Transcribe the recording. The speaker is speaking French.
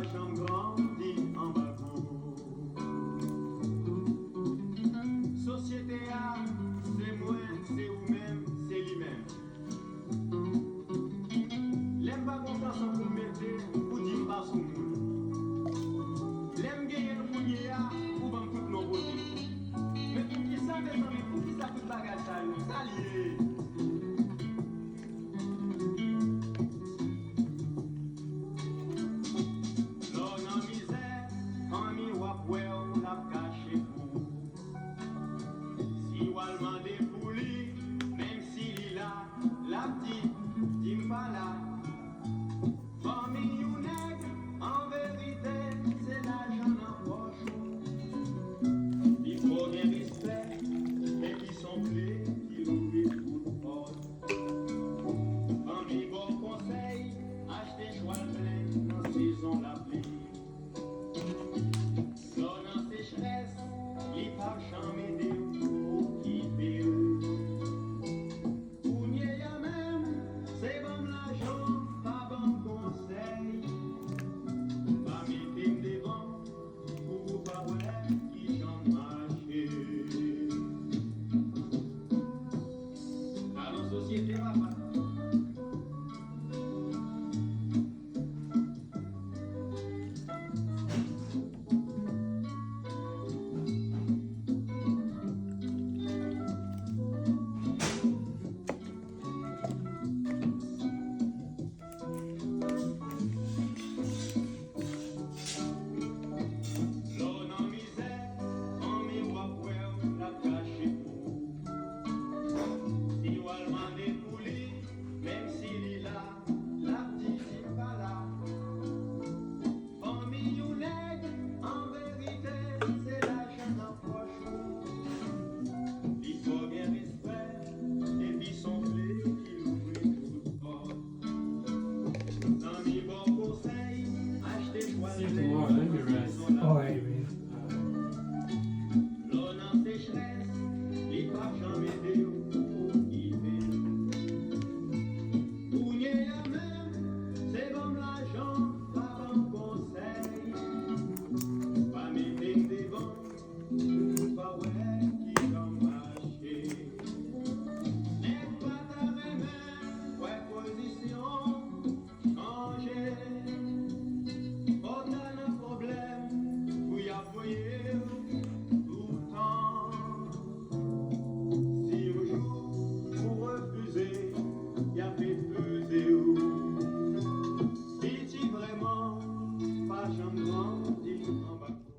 j'en grandis en bateau. Société A, c'est moi, c'est vous-même, c'est lui-même. L'aime pas confiance en vous mettez, ou dit pas son monde. L'aime gagner le premier A, ou vend toutes nos beautés. Mais pour qui ça, mes amis, pour qui ça tout bagage ça, ça lié. La petite, dis pas là. Famille ou nègre, en vérité, c'est l'argent en poche. Il faut bien respect, et qui sont clés, qui l'ouvrent toute porte. Famille, bon conseil, achetez choix plein dans saison la pluie. Sonne en sécheresse, les pas jamais des roues qui pérent. Société papa. Oh, hey, man. Pas j'en grandis en bas.